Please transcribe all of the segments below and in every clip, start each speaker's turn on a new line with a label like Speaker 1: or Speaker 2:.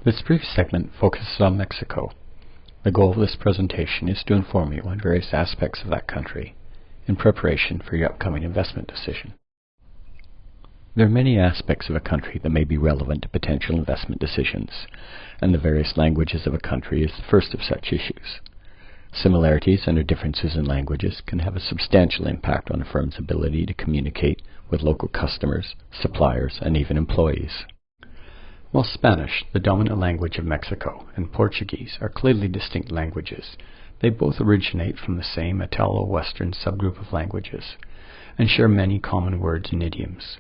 Speaker 1: This brief segment focuses on Mexico. The goal of this presentation is to inform you on various aspects of that country in preparation for your upcoming investment decision. There are many aspects of a country that may be relevant to potential investment decisions, and the various languages of a country is the first of such issues. Similarities and/or differences in languages can have a substantial impact on a firm's ability to communicate with local customers, suppliers, and even employees. While Spanish, the dominant language of Mexico, and Portuguese are clearly distinct languages, they both originate from the same Italo-Western subgroup of languages and share many common words and idioms.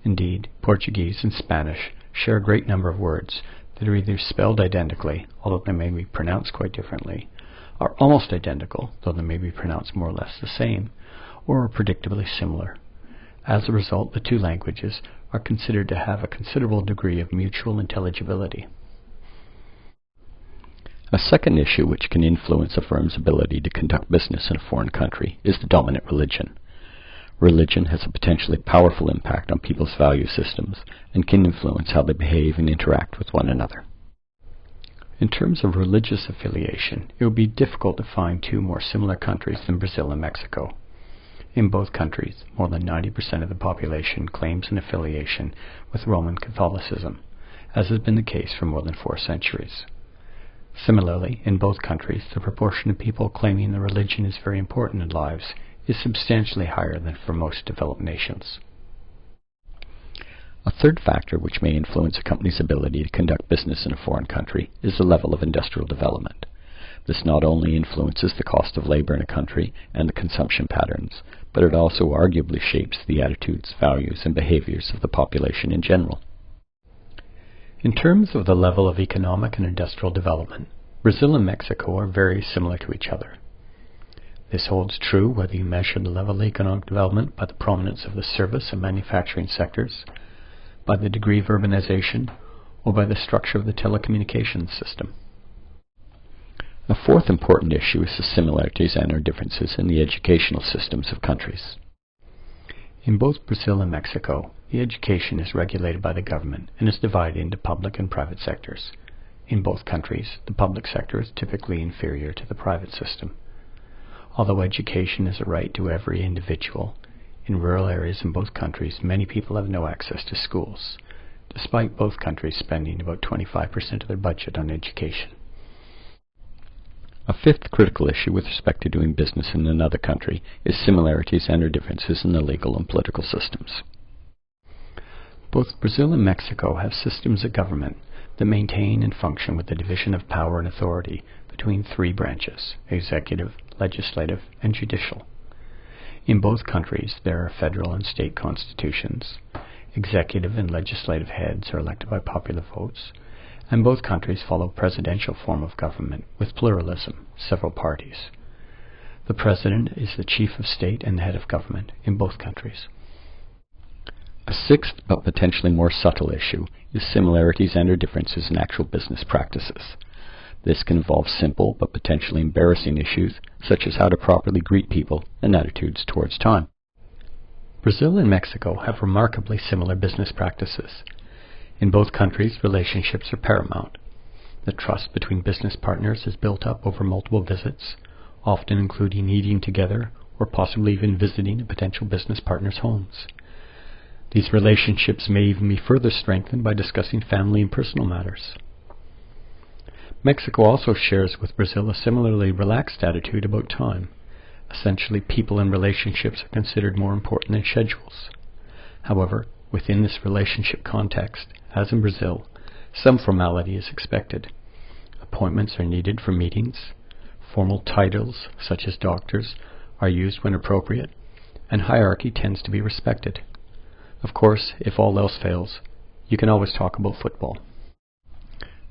Speaker 1: Indeed, Portuguese and Spanish share a great number of words that are either spelled identically, although they may be pronounced quite differently, are almost identical, though they may be pronounced more or less the same, or are predictably similar. As a result, the two languages are considered to have a considerable degree of mutual intelligibility. A second issue which can influence a firm's ability to conduct business in a foreign country is the dominant religion. Religion has a potentially powerful impact on people's value systems and can influence how they behave and interact with one another. In terms of religious affiliation, it would be difficult to find two more similar countries than Brazil and Mexico. In both countries, more than 90% of the population claims an affiliation with Roman Catholicism, as has been the case for more than 4 centuries. Similarly, in both countries, the proportion of people claiming the religion is very important in lives is substantially higher than for most developed nations. A third factor which may influence a company's ability to conduct business in a foreign country is the level of industrial development. This not only influences the cost of labor in a country and the consumption patterns, but it also arguably shapes the attitudes, values, and behaviors of the population in general. In terms of the level of economic and industrial development, Brazil and Mexico are very similar to each other. This holds true whether you measure the level of economic development by the prominence of the service and manufacturing sectors, by the degree of urbanization, or by the structure of the telecommunications system. A fourth important issue is the similarities and/or differences in the educational systems of countries. In both Brazil and Mexico, the education is regulated by the government and is divided into public and private sectors. In both countries, the public sector is typically inferior to the private system. Although education is a right to every individual, in rural areas in both countries, many people have no access to schools, despite both countries spending about 25% of their budget on education. A fifth critical issue with respect to doing business in another country is similarities and/or differences in the legal and political systems. Both Brazil and Mexico have systems of government that maintain and function with the division of power and authority between 3 branches: executive, legislative, and judicial. In both countries, there are federal and state constitutions. Executive and legislative heads are elected by popular votes, and both countries follow a presidential form of government with pluralism, several parties. The president is the chief of state and the head of government in both countries. A sixth but potentially more subtle issue is similarities and/or differences in actual business practices. This can involve simple but potentially embarrassing issues such as how to properly greet people and attitudes towards time. Brazil and Mexico have remarkably similar business practices. In both countries, relationships are paramount. The trust between business partners is built up over multiple visits, often including eating together or possibly even visiting a potential business partner's homes. These relationships may even be further strengthened by discussing family and personal matters. Mexico also shares with Brazil a similarly relaxed attitude about time. Essentially, people and relationships are considered more important than schedules. However, within this relationship context, as in Brazil, some formality is expected. Appointments are needed for meetings. Formal titles, such as doctors, are used when appropriate, and hierarchy tends to be respected. Of course, if all else fails, you can always talk about football.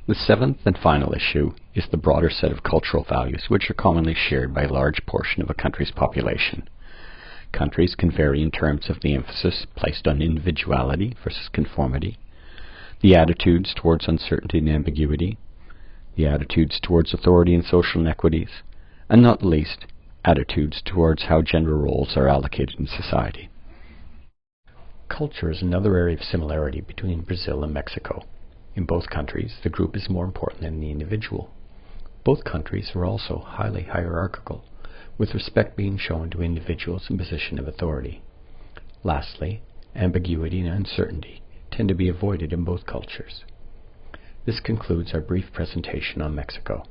Speaker 1: The seventh and final issue is the broader set of cultural values which are commonly shared by a large portion of a country's population. Countries can vary in terms of the emphasis placed on individuality versus conformity, the attitudes towards uncertainty and ambiguity, the attitudes towards authority and social inequities, and not least, attitudes towards how gender roles are allocated in society. Culture is another area of similarity between Brazil and Mexico. In both countries, the group is more important than the individual. Both countries are also highly hierarchical, with respect being shown to individuals in position of authority. Lastly, ambiguity and uncertainty tend to be avoided in both cultures. This concludes our brief presentation on Mexico.